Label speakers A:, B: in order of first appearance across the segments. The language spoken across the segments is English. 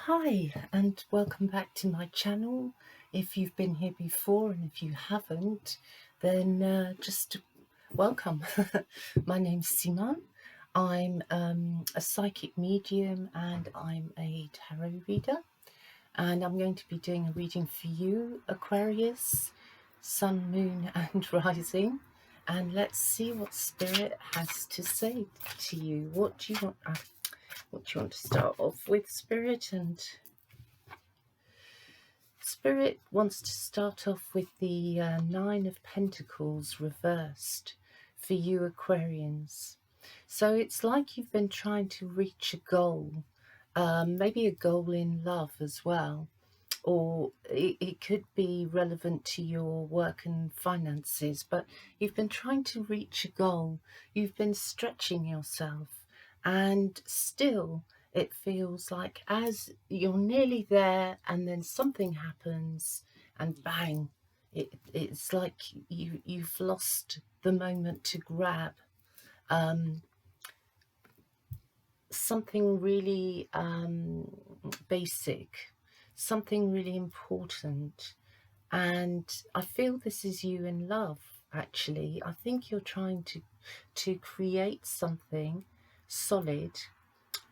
A: Hi, and welcome back to my channel. If you've been here before and if you haven't, then just welcome. My name's Simone. I'm a psychic medium and I'm a tarot reader. And I'm going to be doing a reading for you, Aquarius, Sun, Moon and Rising. And let's see what Spirit has to say to you. What do you want to start off with, Spirit? And Spirit wants to start off with the Nine of Pentacles reversed for you Aquarians. So it's like you've been trying to reach a goal, maybe a goal in love as well, or it could be relevant to your work and finances, but you've been trying to reach a goal, you've been stretching yourself, and still it feels like as you're nearly there and then something happens and bang, it's like you've lost the moment to grab something really basic, something really important. And I feel this is you in love, actually. I think you're trying to create something solid,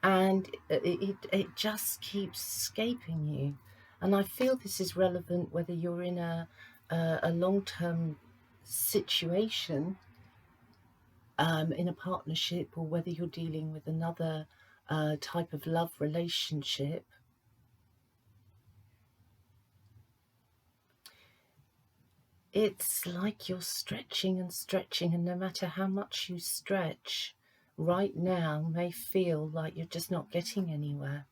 A: and it just keeps escaping you. And I feel this is relevant whether you're in a long-term situation, in a partnership, or whether you're dealing with another type of love relationship. It's like you're stretching and stretching, and no matter how much you stretch, right now may feel like you're just not getting anywhere.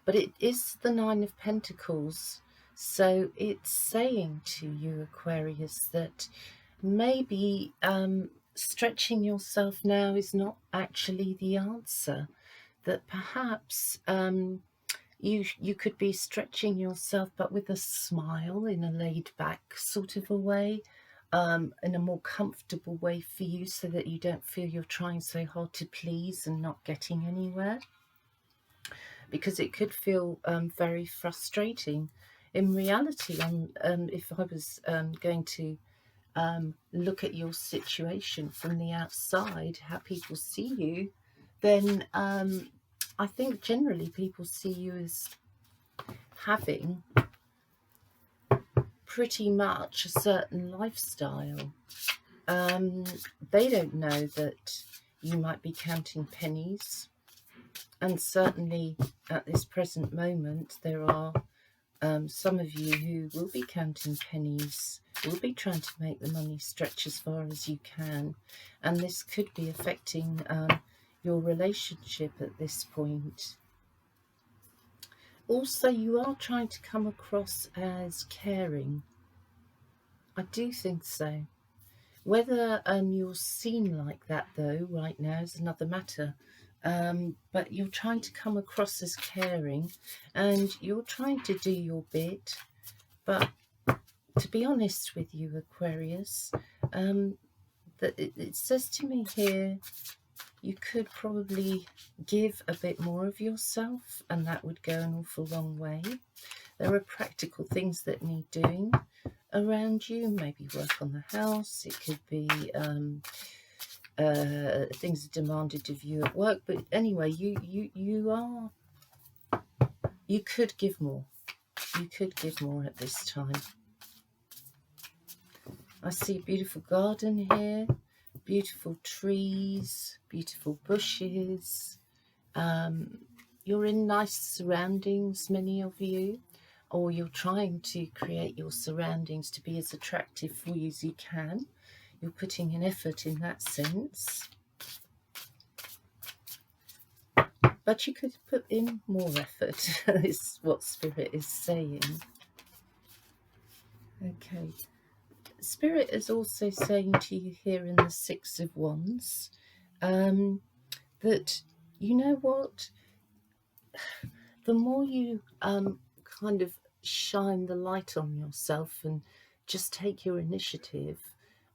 A: But it is the Nine of Pentacles, so it's saying to you, Aquarius, that maybe stretching yourself now is not actually the answer. That perhaps you could be stretching yourself, but with a smile, in a laid back sort of a way, in a more comfortable way for you, so that you don't feel you're trying so hard to please and not getting anywhere, because it could feel very frustrating. In reality, if I was going to look at your situation from the outside, how people see you, then I think generally people see you as having pretty much a certain lifestyle. They don't know that you might be counting pennies, and certainly at this present moment there are some of you who will be counting pennies, will be trying to make the money stretch as far as you can, and this could be affecting your relationship at this point. Also, you are trying to come across as caring. I do think so. Whether you're seen like that, though, right now is another matter. But you're trying to come across as caring, and you're trying to do your bit. But to be honest with you, Aquarius, that it says to me here, you could probably give a bit more of yourself, and that would go an awful long way. There are practical things that need doing around you, maybe work on the house. It could be things are demanded of you at work. But anyway, you could give more. You could give more at this time. I see a beautiful garden here, beautiful trees, beautiful bushes. You're in nice surroundings, many of you, or you're trying to create your surroundings to be as attractive for you as you can. You're putting an effort in that sense. But you could put in more effort, is what Spirit is saying. Okay. Spirit is also saying to you here in the Six of Wands, that, you know what, the more you kind of shine the light on yourself and just take your initiative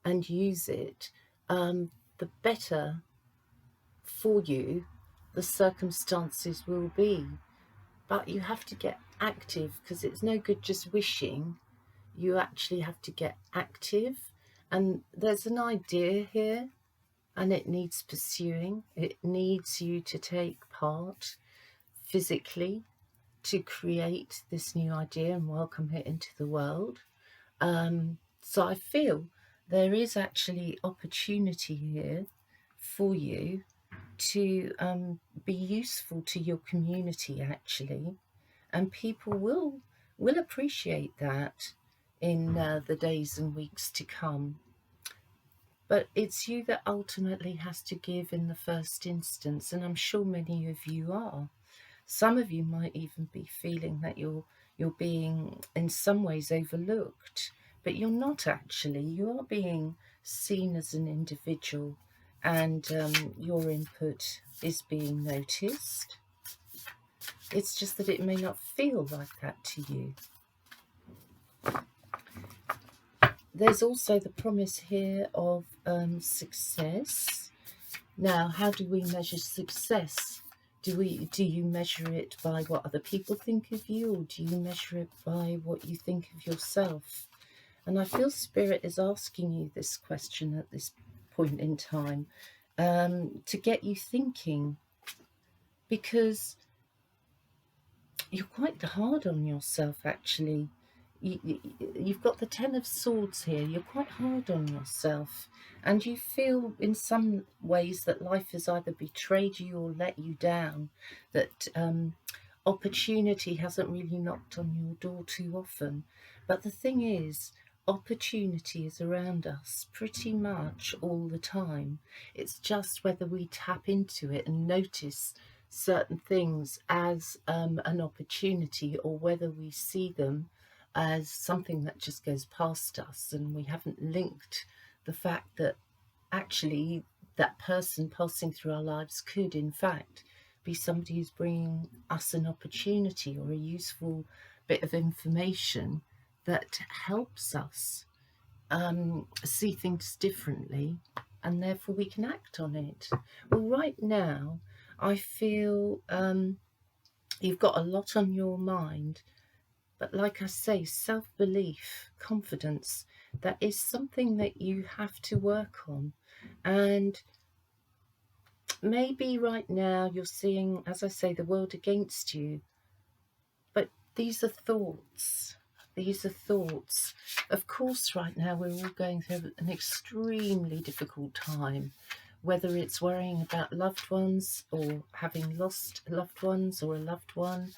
A: and use it, the better for you the circumstances will be. but you have to get active, because it's no good just wishing. You actually have to get active, and there's an idea here, and it needs pursuing. It needs you to take part physically to create this new idea and welcome it into the world. So I feel there is actually opportunity here for you to be useful to your community, actually, and people will appreciate that in the days and weeks to come. But it's you that ultimately has to give in the first instance, and I'm sure many of you are. Some of you might even be feeling that you're being in some ways overlooked, but you're not actually. You are being seen as an individual, and your input is being noticed. It's just that it may not feel like that to you. There's also the promise here of success. Now, how do we measure success? Do you measure it by what other people think of you, or do you measure it by what you think of yourself? And I feel Spirit is asking you this question at this point in time, to get you thinking, because you're quite hard on yourself, actually. You've got the Ten of Swords here. You're quite hard on yourself, and you feel in some ways that life has either betrayed you or let you down, that opportunity hasn't really knocked on your door too often. But the thing is, opportunity is around us pretty much all the time. It's just whether we tap into it and notice certain things as an opportunity, or whether we see them as something that just goes past us, and we haven't linked the fact that actually that person passing through our lives could in fact be somebody who's bringing us an opportunity or a useful bit of information that helps us see things differently, and therefore we can act on it. Well, right now I feel you've got a lot on your mind, but like I say, self-belief, confidence, that is something that you have to work on. And maybe right now you're seeing, as I say, the world against you, but these are thoughts. These are thoughts. Of course, right now we're all going through an extremely difficult time, whether it's worrying about loved ones or having lost loved ones or a loved one.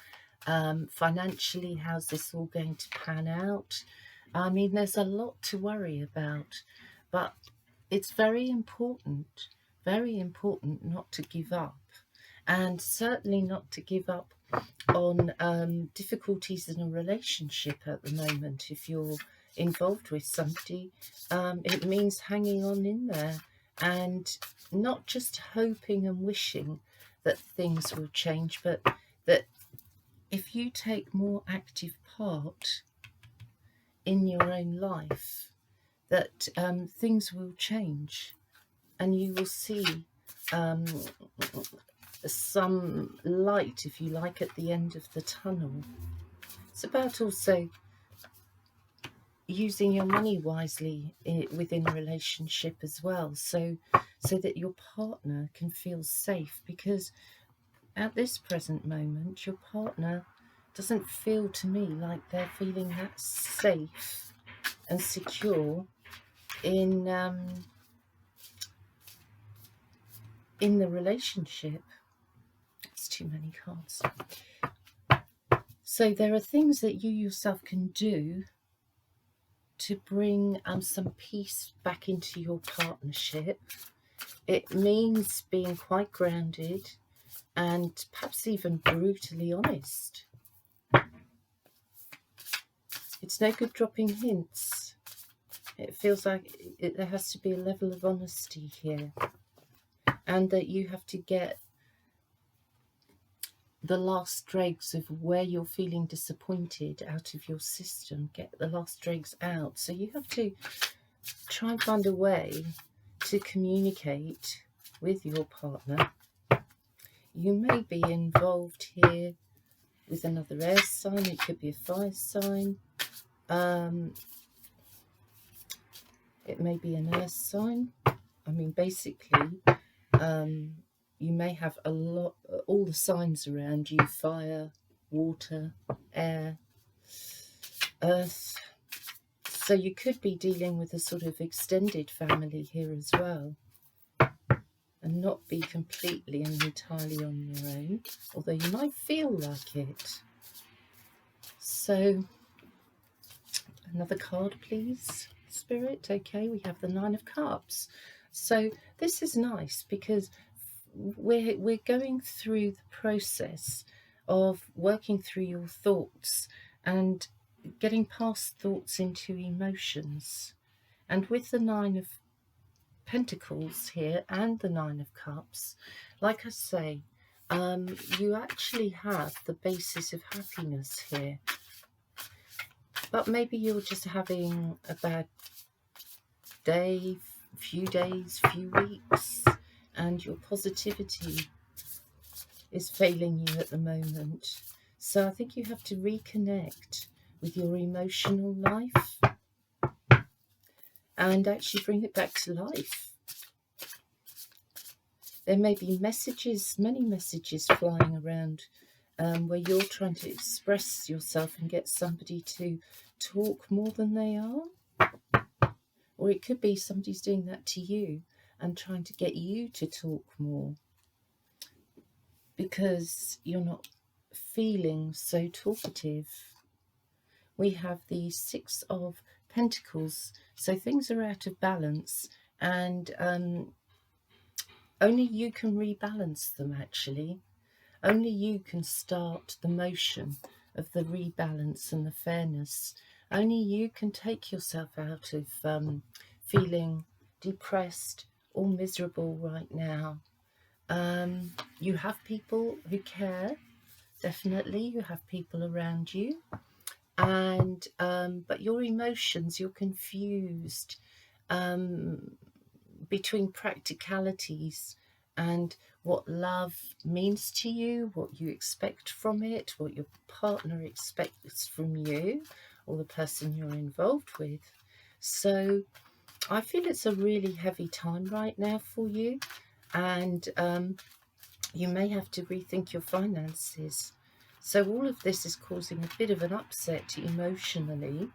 A: Financially, how's this all going to pan out? I mean, there's a lot to worry about, but it's very important not to give up, and certainly not to give up on difficulties in a relationship at the moment. If you're involved with somebody, it means hanging on in there and not just hoping and wishing that things will change, but that if you take more active part in your own life, that things will change, and you will see some light, if you like, at the end of the tunnel. It's about also using your money wisely within a relationship as well, so that your partner can feel safe, because at this present moment your partner doesn't feel to me like they're feeling that safe and secure in the relationship. It's too many cards. So there are things that you yourself can do to bring some peace back into your partnership. It means being quite grounded and perhaps even brutally honest. It's no good dropping hints. It feels like there has to be a level of honesty here, and that you have to get the last dregs of where you're feeling disappointed out of your system. Get the last dregs out. So you have to try and find a way to communicate with your partner. You may be involved here with another air sign. It could be a fire sign. It may be an earth sign. I mean, basically, you may have all the signs around you: fire, water, air, earth. So you could be dealing with a sort of extended family here as well, and not be completely and entirely on your own, although you might feel like it. So, another card, please, Spirit. Okay, we have the Nine of Cups. So this is nice because we're going through the process of working through your thoughts and getting past thoughts into emotions. And with the Nine of Pentacles here and the Nine of Cups, like I say, you actually have the basis of happiness here. But maybe you're just having a bad day, few days, few weeks, and your positivity is failing you at the moment. So I think you have to reconnect with your emotional life and actually bring it back to life. There may be messages, many messages flying around where you're trying to express yourself and get somebody to talk more than they are. Or it could be somebody's doing that to you and trying to get you to talk more because you're not feeling so talkative. We have the Six of Pentacles, so things are out of balance, and only you can rebalance them, actually. Only you can start the motion of the rebalance and the fairness. Only you can take yourself out of feeling depressed or miserable right now. You have people who care, definitely. You have people around you. And but your emotions, you're confused between practicalities and what love means to you, what you expect from it, what your partner expects from you, or the person you're involved with. So I feel it's a really heavy time right now for you, and you may have to rethink your finances. So all of this is causing a bit of an upset emotionally.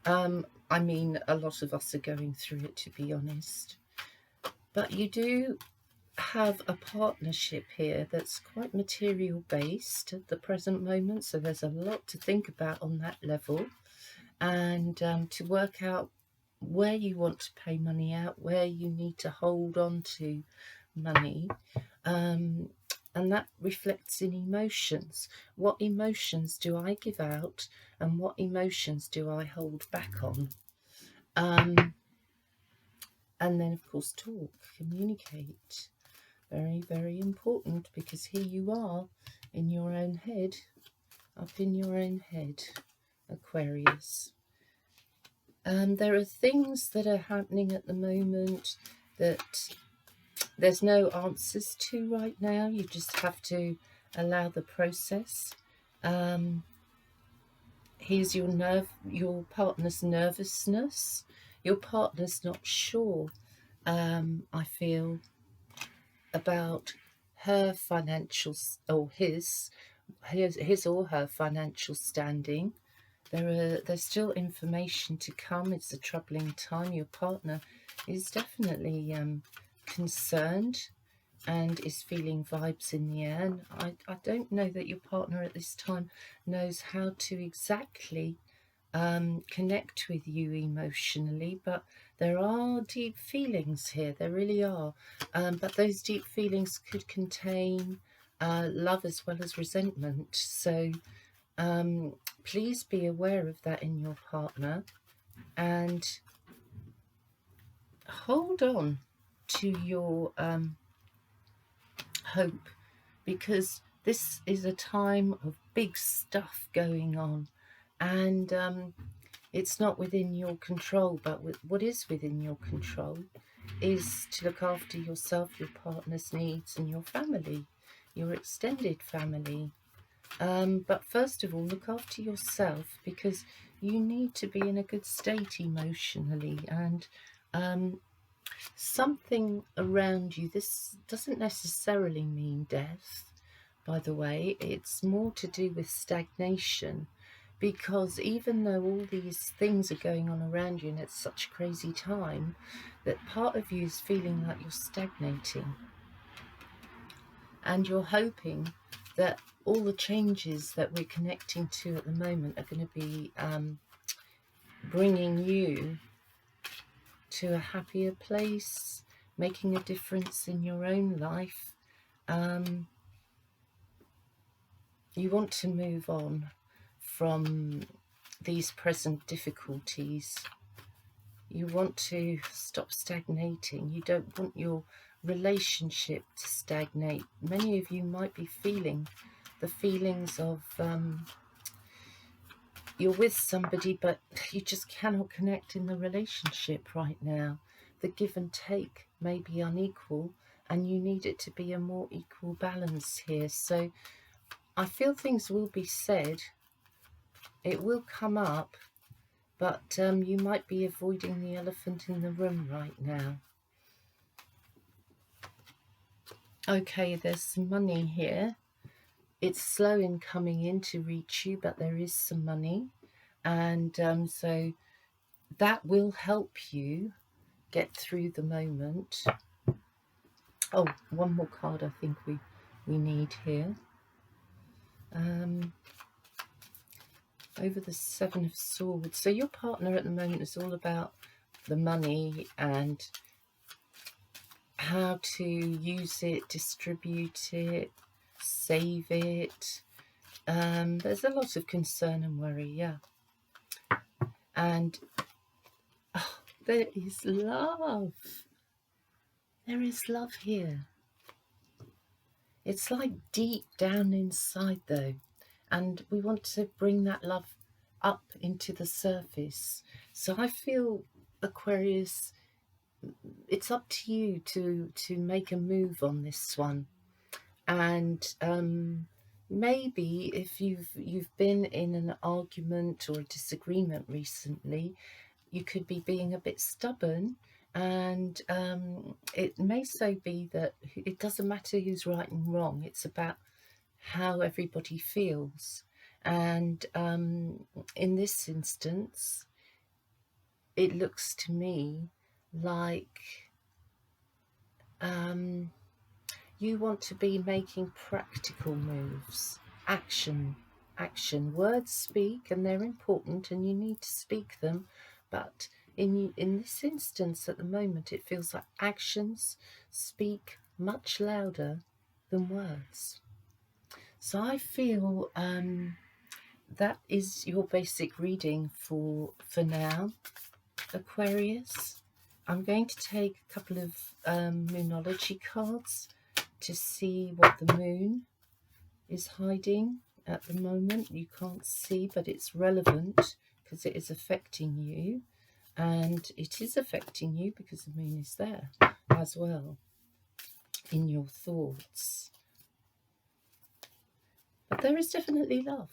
A: I mean, a lot of us are going through it, to be honest. But you do have a partnership here that's quite material based at the present moment, so there's a lot to think about on that level, and to work out where you want to pay money out, where you need to hold on to money, and that reflects in emotions. What emotions do I give out and what emotions do I hold back on? And then of course talk, communicate. Very, very important, because here you are in your own head, up in your own head, Aquarius. There are things that are happening at the moment that there's no answers to right now. You just have to allow the process. Here's your partner's nervousness. Your partner's not sure, I feel, about her financial, or his or her financial standing. There's still information to come. It's a troubling time. Your partner is definitely concerned and is feeling vibes in the air. And I don't know that your partner at this time knows how to exactly connect with you emotionally, but there are deep feelings here. There really are. But those deep feelings could contain love as well as resentment. So please be aware of that in your partner and hold on to your hope, because this is a time of big stuff going on, and it's not within your control. But what is within your control is to look after yourself, your partner's needs, and your family, your extended family. But first of all, look after yourself, because you need to be in a good state emotionally, and something around you, this doesn't necessarily mean death, by the way, it's more to do with stagnation, because even though all these things are going on around you and it's such a crazy time, that part of you is feeling like you're stagnating, and you're hoping that all the changes that we're connecting to at the moment are going to be bringing you to a happier place, making a difference in your own life. You want to move on from these present difficulties. You want to stop stagnating. You don't want your relationship to stagnate. Many of you might be feeling the feelings of you're with somebody but you just cannot connect in the relationship right now. The give and take may be unequal, and you need it to be a more equal balance here. So I feel things will be said, it will come up, but you might be avoiding the elephant in the room right now. Okay, there's some money here. It's slow in coming in to reach you, but there is some money, and so that will help you get through the moment. Oh, one more card I think we need here. Over the Seven of Swords. So your partner at the moment is all about the money and how to use it, distribute it, save it. There's a lot of concern and worry, yeah. And oh, there is love. There is love here. It's like deep down inside though, and we want to bring that love up into the surface. So I feel, Aquarius, it's up to you to make a move on this one. And maybe if you've been in an argument or a disagreement recently, you could be being a bit stubborn, and it may so be that it doesn't matter who's right and wrong, it's about how everybody feels. And in this instance, it looks to me like you want to be making practical moves, action. Words speak, and they're important, and you need to speak them, but in this instance at the moment, it feels like actions speak much louder than words. So I feel that is your basic reading for now, Aquarius. I'm going to take a couple of Moonology cards to see what the moon is hiding at the moment. You can't see, but it's relevant because it is affecting you, and it is affecting you because the moon is there as well in your thoughts. But there is definitely love.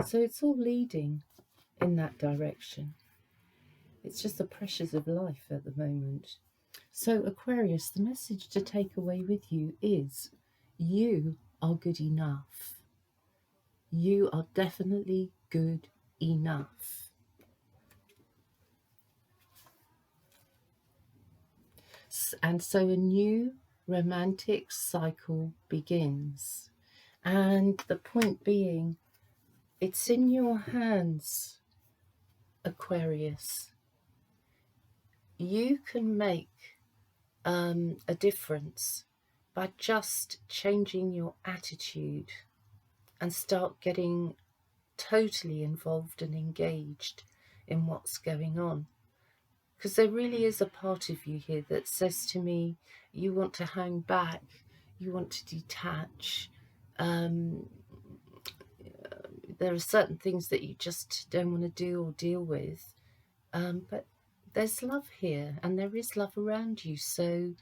A: So it's all leading in that direction. It's just the pressures of life at the moment. So Aquarius, the message to take away with you is you are good enough. You are definitely good enough. And so a new romantic cycle begins. And the point being, it's in your hands, Aquarius. You can make a difference by just changing your attitude and start getting totally involved and engaged in what's going on. Because there really is a part of you here that says to me, you want to hang back, you want to detach. There are certain things that you just don't want to do or deal with. But there's love here, and there is love around you. So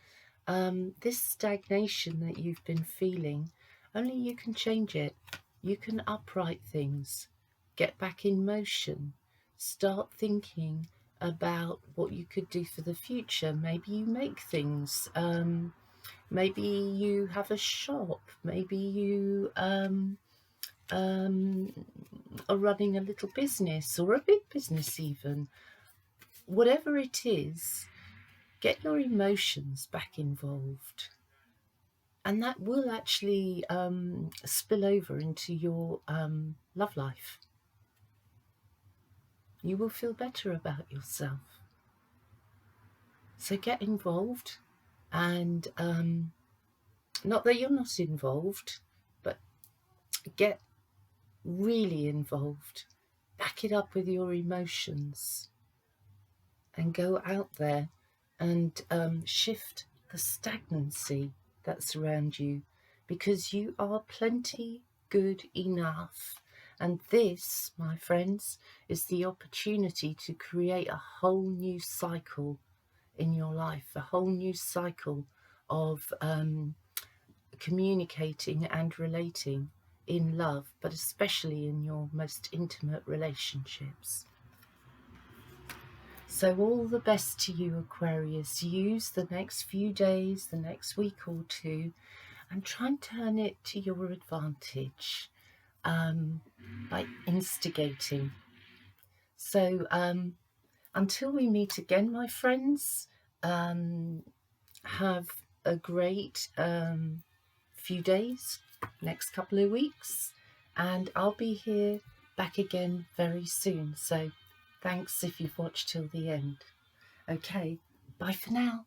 A: This stagnation that you've been feeling, only you can change it. You can upright things, get back in motion, start thinking about what you could do for the future. Maybe you make things, maybe you have a shop, maybe you are running a little business or a big business even. Whatever it is, get your emotions back involved. And that will actually spill over into your love life. You will feel better about yourself. So get involved, and not that you're not involved, but get really involved. Back it up with your emotions and go out there and shift the stagnancy that's around you, because you are plenty good enough. And this, my friends, is the opportunity to create a whole new cycle in your life, a whole new cycle of communicating and relating in love, but especially in your most intimate relationships. So all the best to you, Aquarius. Use the next few days, the next week or two, and try and turn it to your advantage by instigating. So until we meet again, my friends, have a great few days, next couple of weeks, and I'll be here back again very soon. So thanks if you've watched till the end. Okay, bye for now.